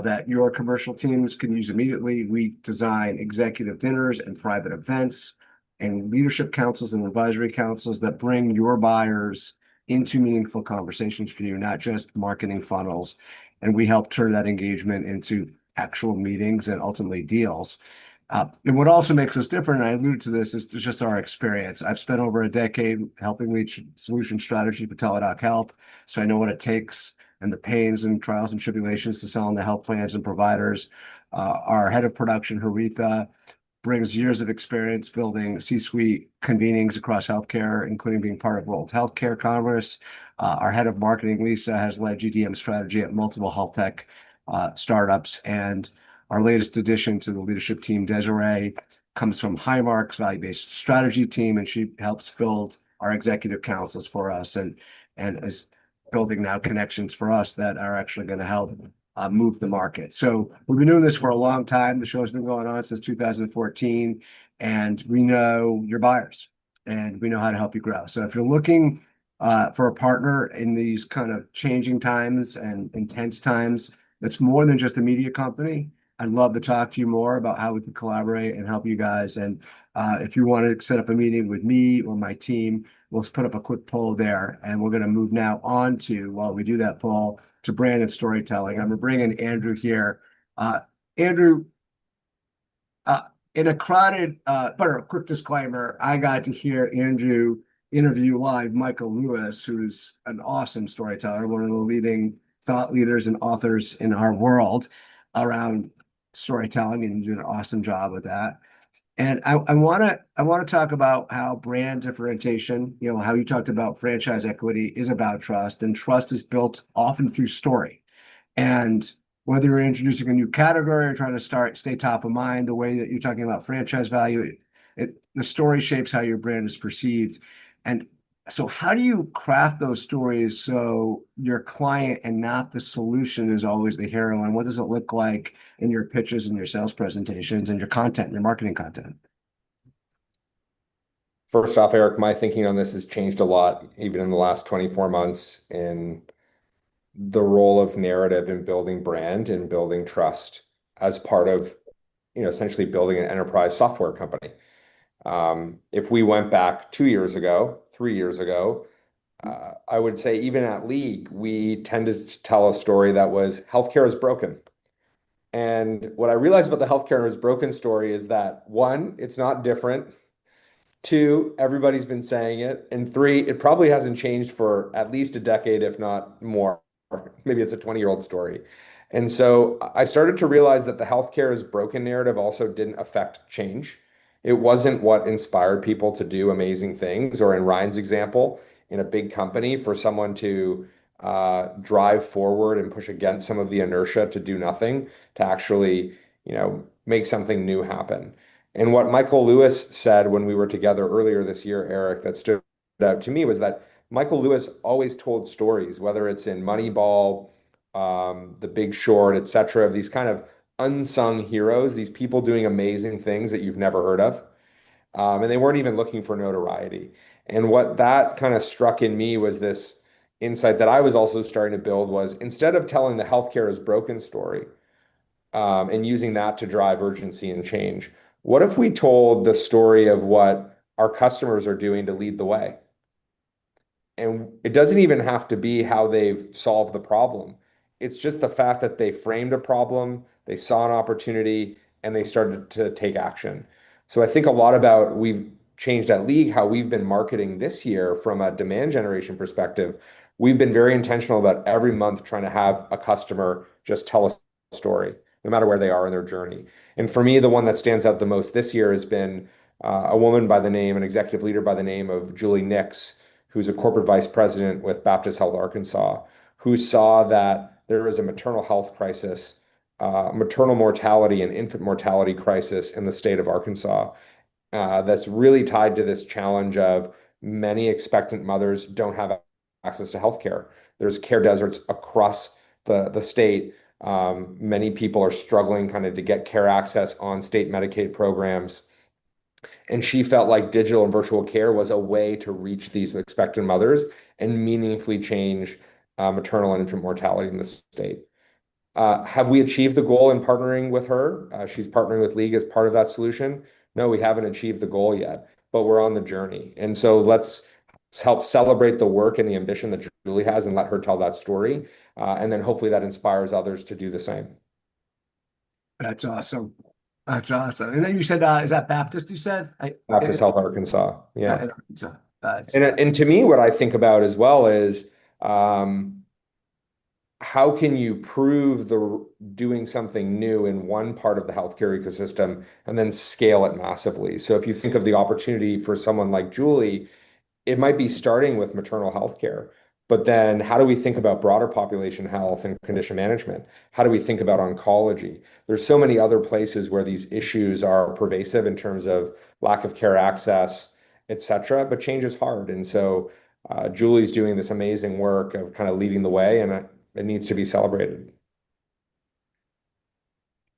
that your commercial teams can use immediately. We design executive dinners and private events and leadership councils and advisory councils that bring your buyers into meaningful conversations for you, not just marketing funnels. And we help turn that engagement into actual meetings and ultimately deals. And what also makes us different, and I alluded to this, is just our experience. I've spent over a decade helping lead solution strategy for Teladoc Health, so I know what it takes and the pains and trials and tribulations to sell on the health plans and providers. Our head of production, Haritha, brings years of experience building C-suite convenings across healthcare, including being part of World Healthcare Congress. Our head of marketing, Lisa, has led GDM strategy at multiple health tech startups. And our latest addition to the leadership team, Desiree, comes from Highmark's value-based strategy team, and she helps build our executive councils for us and is building now connections for us that are actually going to help move the market. So we've been doing this for a long time. The show's been going on since 2014, and we know your buyers and we know how to help you grow. So if you're looking for a partner in these kind of changing times and intense times, that's more than just a media company. I'd love to talk to you more about how we can collaborate and help you guys. And if you want to set up a meeting with me or my team, we'll put up a quick poll there. And we're going to move now on to, while we do that poll, to brand and storytelling. I'm going to bring in Andrew here. Andrew, in a crowded, but a quick disclaimer, I got to hear Andrew interview live Michael Lewis, who's an awesome storyteller, one of the leading thought leaders and authors in our world around storytelling, and you did an awesome job with that. And I want to talk about how brand differentiation, how you talked about franchise equity, is about trust, and trust is built often through story. And whether you're introducing a new category or trying to stay top of mind, the way that you're talking about franchise value, the story shapes how your brand is perceived. And so how do you craft those stories so your client and not the solution is always the hero? And what does it look like in your pitches and your sales presentations and your content, your marketing content? First off, Eric, my thinking on this has changed a lot, even in the last 24 months, in the role of narrative in building brand and building trust as part of, essentially building an enterprise software company. If we went back 2 years ago, 3 years ago, I would say even at League, we tended to tell a story that was healthcare is broken. And what I realized about the healthcare is broken story is that, one, it's not different. Two, everybody's been saying it. And three, it probably hasn't changed for at least a decade, if not more. Maybe it's a 20-year-old story. And so I started to realize that the healthcare is broken narrative also didn't affect change. It wasn't what inspired people to do amazing things, or in Ryan's example, in a big company, for someone to drive forward and push against some of the inertia to do nothing, to actually, make something new happen. And what Michael Lewis said when we were together earlier this year, Eric, that stood out to me was that Michael Lewis always told stories, whether it's in Moneyball, The Big Short, etc., of these kind of unsung heroes, these people doing amazing things that you've never heard of. And they weren't even looking for notoriety. And what that kind of struck in me was this insight that I was also starting to build was, instead of telling the healthcare is broken story and using that to drive urgency and change, what if we told the story of what our customers are doing to lead the way? And it doesn't even have to be how they've solved the problem. It's just the fact that they framed a problem, they saw an opportunity, and they started to take action. So I think a lot about, we've changed at League how we've been marketing this year from a demand generation perspective. We've been very intentional about every month trying to have a customer just tell a story, no matter where they are in their journey. And for me, the one that stands out the most this year has been a woman by the name, an executive leader by the name of Julie Nix, who's a corporate vice president with Baptist Health Arkansas, who saw that there is a maternal health crisis, maternal mortality and infant mortality crisis in the state of Arkansas that's really tied to this challenge of many expectant mothers don't have access to healthcare. There's care deserts across the state. Many people are struggling kind of to get care access on state Medicaid programs. And she felt like digital and virtual care was a way to reach these expectant mothers and meaningfully change maternal and infant mortality in the state. Have we achieved the goal in partnering with her? She's partnering with League as part of that solution. No, we haven't achieved the goal yet, but we're on the journey. And so let's help celebrate the work and the ambition that Julie has and let her tell that story. And then hopefully that inspires others to do the same. That's awesome. That's awesome. And then you said, is that Baptist you said? Baptist Health Arkansas. Yeah. In Arkansas. That's- And to me, what I think about as well is how can you prove doing something new in one part of the healthcare ecosystem and then scale it massively? So if you think of the opportunity for someone like Julie, it might be starting with maternal health care, but then how do we think about broader population health and condition management? How do we think about oncology? There's so many other places where these issues are pervasive in terms of lack of care access, et cetera, but change is hard. And so Julie's doing this amazing work of kind of leading the way, and it needs to be celebrated.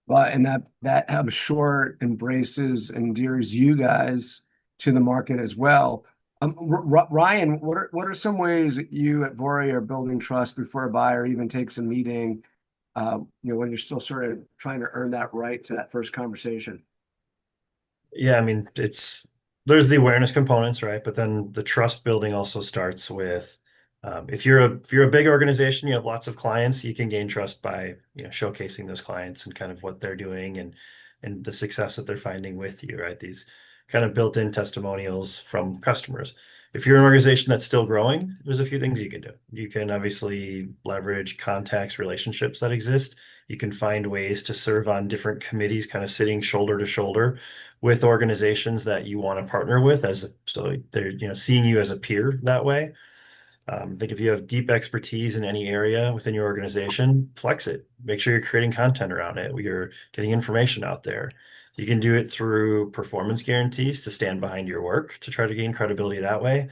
Well, and that I'm sure embraces, endears you guys to the market as well. Ryan, what are some ways that you at Vori are building trust before a buyer even takes a meeting? When you're still sort of trying to earn that right to that first conversation. Yeah, I mean, there's the awareness components, right? But then the trust building also starts with if you're a big organization, you have lots of clients, you can gain trust by showcasing those clients and kind of what they're doing and the success that they're finding with you, right? These kind of built-in testimonials from customers. If you're an organization that's still growing, there's a few things you can do. You can obviously leverage contacts, relationships that exist. You can find ways to serve on different committees, kind of sitting shoulder to shoulder with organizations that you want to partner with, so they're seeing you as a peer that way. I think if you have deep expertise in any area within your organization, flex it. Make sure you're creating content around it. You're getting information out there. You can do it through performance guarantees to stand behind your work to try to gain credibility that way.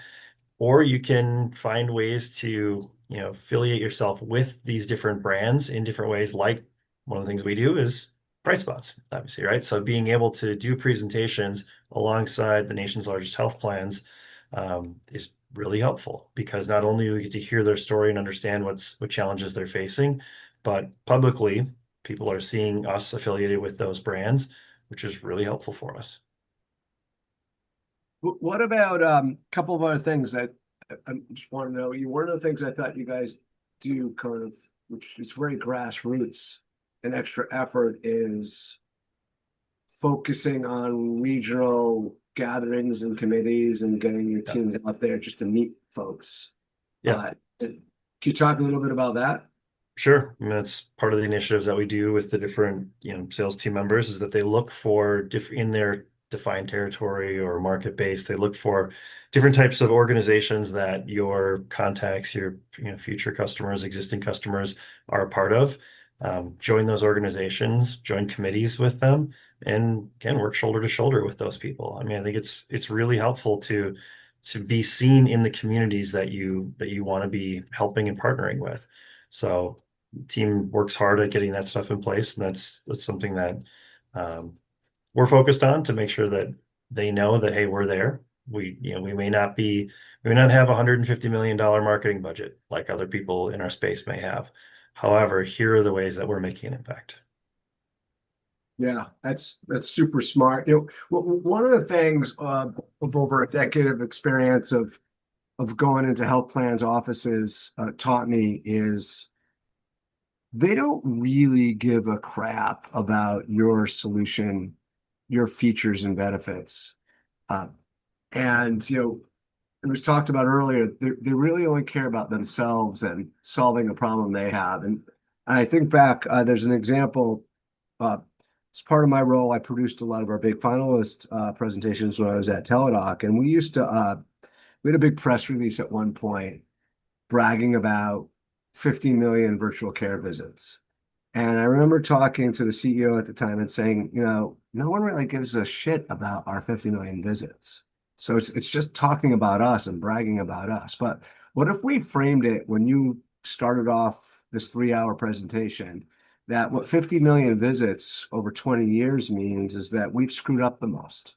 Or you can find ways to, affiliate yourself with these different brands in different ways. Like one of the things we do is bright spots, obviously, right? So being able to do presentations alongside the nation's largest health plans is really helpful because not only do we get to hear their story and understand what challenges they're facing, but publicly people are seeing us affiliated with those brands, which is really helpful for us. What about a couple of other things that I just want to know? One of the things I thought you guys do kind of, which is very grassroots, an extra effort is focusing on regional gatherings and committees and getting your teams out there just to meet folks. Yeah. Can you talk a little bit about that? Sure. I mean, that's part of the initiatives that we do with the different, sales team members is that they look for in their defined territory or market base, they look for different types of organizations that your contacts, your future customers, existing customers are a part of. Join those organizations, join committees with them, and again, work shoulder to shoulder with those people. I mean, I think it's really helpful to be seen in the communities that you want to be helping and partnering with. So the team works hard at getting that stuff in place, and that's something that we're focused on to make sure that they know that, hey, we're there. We may not have $150 million marketing budget like other people in our space may have. However, here are the ways that we're making an impact. Yeah, that's super smart. One of the things of over a decade of experience of going into health plans offices taught me is they don't really give a crap about your solution, your features and benefits. And it was talked about earlier, they really only care about themselves and solving a problem they have. And I think back, there's an example, as part of my role, I produced a lot of our big finalist presentations when I was at Teladoc. And we had a big press release at one point bragging about 50 million virtual care visits. And I remember talking to the CEO at the time and saying, no one really gives a shit about our 50 million visits. So it's just talking about us and bragging about us. But What if we framed it when you started off this 3-hour presentation, that what 50 million visits over 20 years means is that we've screwed up the most.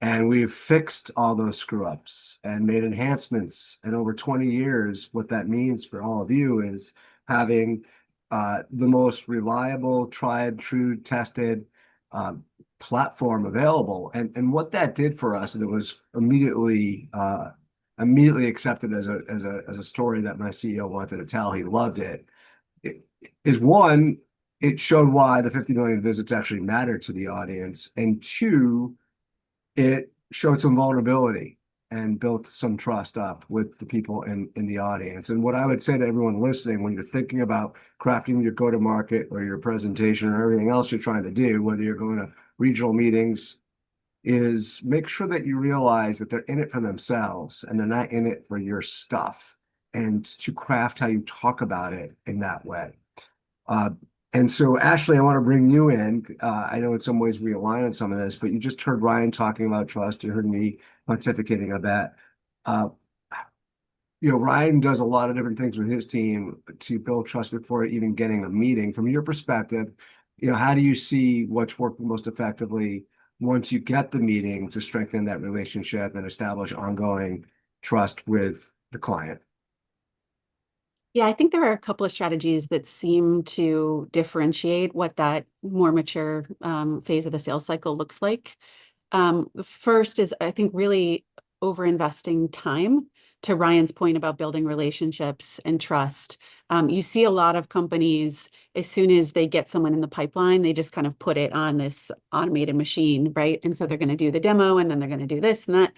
And we've fixed all those screw ups and made enhancements. And over 20 years, what that means for all of you is having the most reliable, tried, true, tested platform available. And what that did for us, and it was immediately accepted as a story that my CEO wanted to tell. He loved it. Is one, it showed why the 50 million visits actually mattered to the audience, and two, it showed some vulnerability and built some trust up with the people in the audience. And what I would say to everyone listening, when you're thinking about crafting your go-to-market or your presentation or everything else you're trying to do, whether you're going to regional meetings, is make sure that you realize that they're in it for themselves and they're not in it for your stuff, and to craft how you talk about it in that way. And so, Ashley, I want to bring you in. I know in some ways we align on some of this, but you just heard Ryan talking about trust. You heard me pontificating on that. Ryan does a lot of different things with his team to build trust before even getting a meeting. From your perspective, how do you see what's working most effectively once you get the meeting to strengthen that relationship and establish ongoing trust with the client? Yeah, I think there are a couple of strategies that seem to differentiate what that more mature phase of the sales cycle looks like. First is, I think, really over-investing time. To Ryan's point about building relationships and trust, you see a lot of companies, as soon as they get someone in the pipeline, they just kind of put it on this automated machine, right? And so they're going to do the demo, and then they're going to do this and that.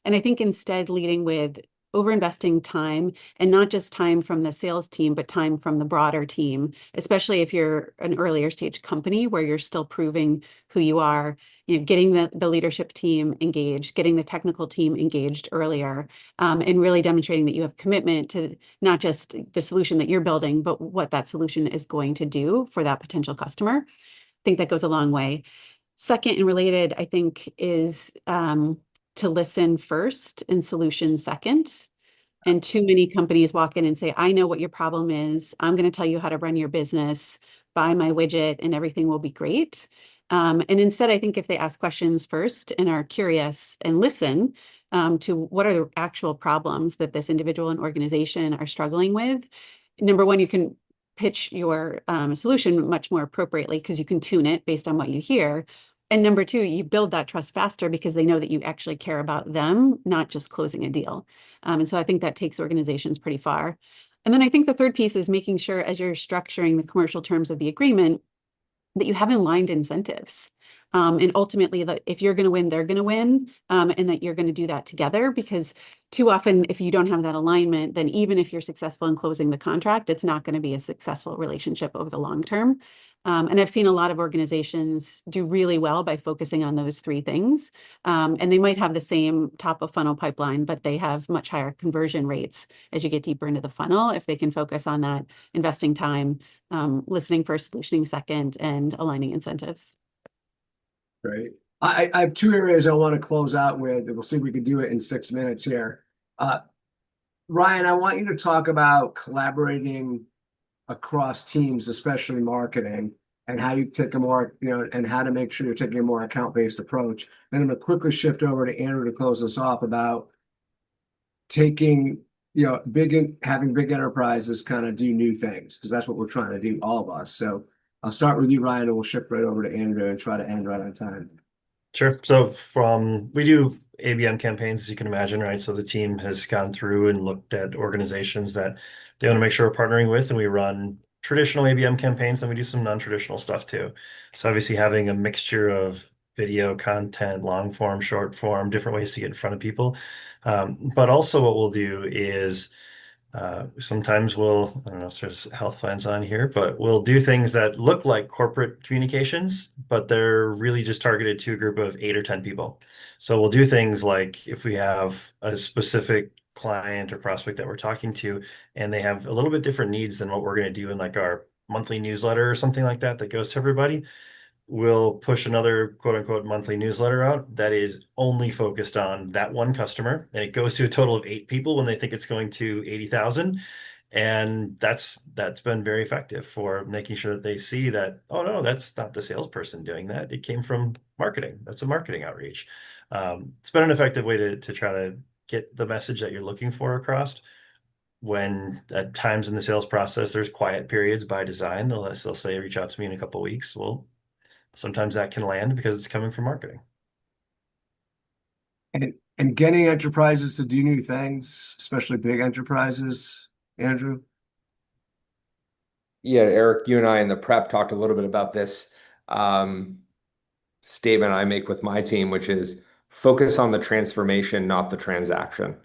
And I think instead leading with over-investing time, and not just time from the sales team, but time from the broader team, especially if you're an earlier stage company where you're still proving who you are, getting the leadership team engaged, getting the technical team engaged earlier, and really demonstrating that you have commitment to not just the solution that you're building, but what that solution is going to do for that potential customer. I think that goes a long way. Second and related, I think, is to listen first and solution second. And too many companies walk in and say, I know what your problem is. I'm going to tell you how to run your business, buy my widget, and everything will be great. And instead, I think if they ask questions first and are curious and listen to what are the actual problems that this individual and organization are struggling with, number one, you can pitch your solution much more appropriately because you can tune it based on what you hear. And number two, you build that trust faster because they know that you actually care about them, not just closing a deal. And so I think that takes organizations pretty far. And then I think the third piece is making sure, as you're structuring the commercial terms of the agreement, that you have aligned incentives. And ultimately, that if you're going to win, they're going to win, and that you're going to do that together. Because too often, if you don't have that alignment, then even if you're successful in closing the contract, it's not going to be a successful relationship over the long term. And I've seen a lot of organizations do really well by focusing on those three things. And they might have the same top of funnel pipeline, but they have much higher conversion rates as you get deeper into the funnel if they can focus on that, investing time, listening first, solutioning second, and aligning incentives. Great. I have two areas I want to close out with, and we'll see if we can do it in 6 minutes here. Ryan, I want you to talk about collaborating across teams, especially marketing, and how you take a more, and how to make sure you're taking a more account-based approach. Then I'm going to quickly shift over to Andrew to close us off about taking, having big enterprises kind of do new things, because that's what we're trying to do, all of us. So I'll start with you, Ryan, and we'll shift right over to Andrew and try to end right on time. Sure. So we do ABM campaigns, as you can imagine, right? So the team has gone through and looked at organizations that they want to make sure we're partnering with, and we run traditional ABM campaigns, and we do some non-traditional stuff too. So obviously having a mixture of video content, long form, short form, different ways to get in front of people. But also what we'll do is sometimes I don't know if there's health plans on here, but we'll do things that look like corporate communications, but they're really just targeted to a group of 8 or 10 people. So we'll do things like if we have a specific client or prospect that we're talking to, and they have a little bit different needs than what we're going to do in like our monthly newsletter or something like that goes to everybody. we'll push another quote unquote monthly newsletter out that is only focused on that one customer. And it goes to a total of 8 people when they think it's going to 80,000. And that's been very effective for making sure that they see that, oh no, that's not the salesperson doing that. It came from marketing. That's a marketing outreach. It's been an effective way to try to get the message that you're looking for across. When at times in the sales process, there's quiet periods by design, unless they'll say, reach out to me in a couple of weeks. Well, sometimes that can land because it's coming from marketing. And getting enterprises to do new things, especially big enterprises, Andrew. Yeah, Eric, you and I in the prep talked a little bit about this statement I make with my team, which is focus on the transformation, not the transaction.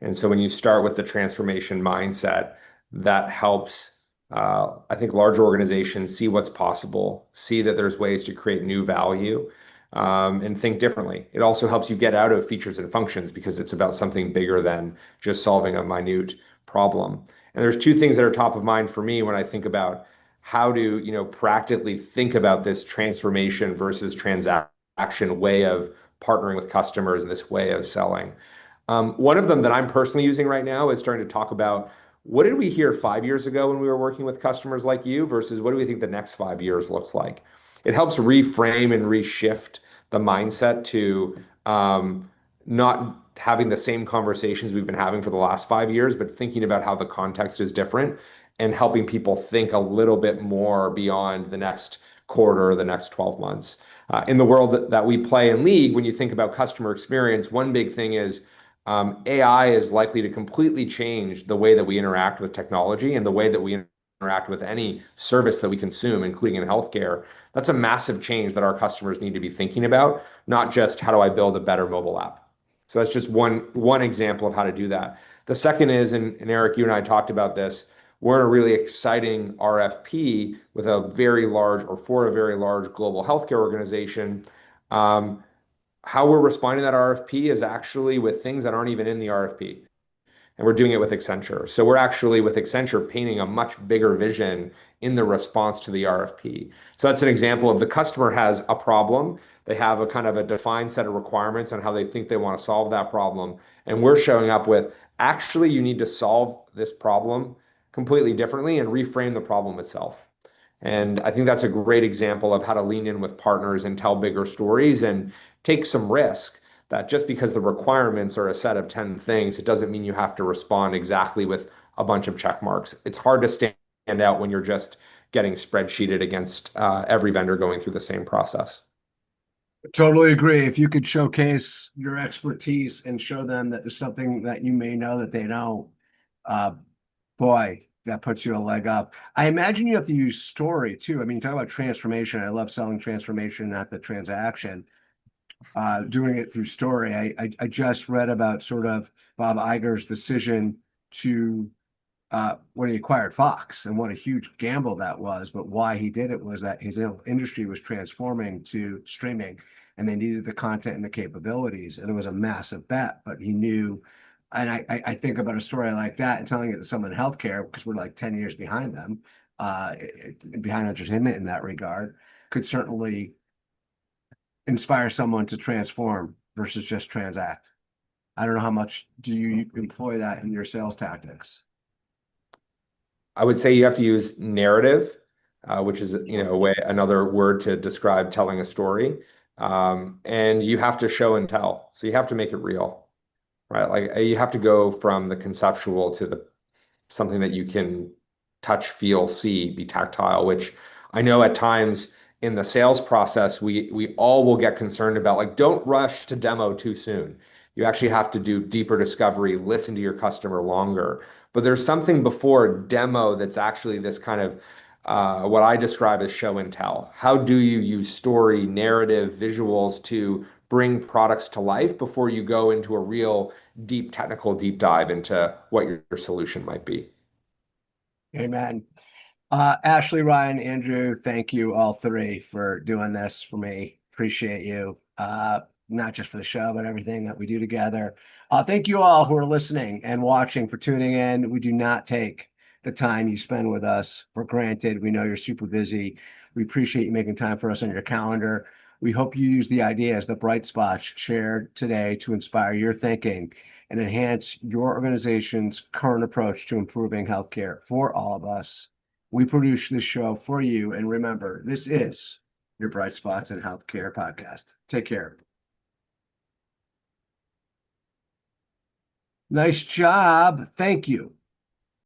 And so when you start with the transformation mindset, that helps, I think, large organizations see what's possible, see that there's ways to create new value, and think differently. It also helps you get out of features and functions because it's about something bigger than just solving a minute problem. And there's two things that are top of mind for me when I think about how to, practically think about this transformation versus transaction way of partnering with customers and this way of selling. One of them that I'm personally using right now is starting to talk about what did we hear 5 years ago when we were working with customers like you versus what do we think the next 5 years looks like? It helps reframe and reshift the mindset to not having the same conversations we've been having for the last 5 years, but thinking about how the context is different and helping people think a little bit more beyond the next quarter or the next 12 months. In the world that we play in League, when you think about customer experience, one big thing is AI is likely to completely change the way that we interact with technology and the way that we interact with any service that we consume, including in healthcare. That's a massive change that our customers need to be thinking about, not just how do I build a better mobile app. So that's just one example of how to do that. The second is, and Eric, you and I talked about this, we're in a really exciting RFP with a very large or for a very large global healthcare organization. How we're responding to that RFP is actually with things that aren't even in the RFP. And we're doing it with Accenture. So we're actually with Accenture painting a much bigger vision in the response to the RFP. So that's an example of the customer has a problem. They have a kind of a defined set of requirements on how they think they want to solve that problem. And we're showing up with, actually, you need to solve this problem completely differently and reframe the problem itself. And I think that's a great example of how to lean in with partners and tell bigger stories and take some risk that just because the requirements are a set of 10 things, it doesn't mean you have to respond exactly with a bunch of check marks. It's hard to stand out when you're just getting spreadsheeted against every vendor going through the same process. Totally agree. If you could showcase your expertise and show them that there's something that you may know that they don't, boy, that puts you a leg up. I imagine you have to use story too. I mean, talk about transformation. I love selling transformation, not the transaction. Doing it through story. I just read about sort of Bob Iger's decision to when he acquired Fox and what a huge gamble that was. But why he did it was that his industry was transforming to streaming and they needed the content and the capabilities. And it was a massive bet, but he knew. And I think about a story like that and telling it to someone in healthcare, because we're like 10 years behind them, behind entertainment in that regard, could certainly inspire someone to transform versus just transact. I don't know how much do you employ that in your sales tactics? I would say you have to use narrative, which is another word to describe telling a story, and you have to show and tell. So you have to make it real, right? Like you have to go from the conceptual to the something that you can touch, feel, see, be tactile. Which I know at times in the sales process we all will get concerned about. Like, don't rush to demo too soon. You actually have to do deeper discovery, listen to your customer longer. But there's something before demo that's actually this kind of what I describe as show and tell. How do you use story, narrative, visuals to bring products to life before you go into a real deep technical deep dive into what your solution might be? Amen. Ashley, Ryan, Andrew, thank you all three for doing this for me. Appreciate you. Not just for the show, but everything that we do together. Thank you all who are listening and watching for tuning in. We do not take the time you spend with us for granted. We know you're super busy. We appreciate you making time for us on your calendar. We hope you use the ideas, the bright spots shared today to inspire your thinking and enhance your organization's current approach to improving healthcare for all of us. We produce this show for you. And remember, this is your Bright Spots in Healthcare podcast. Take care. Nice job. Thank you.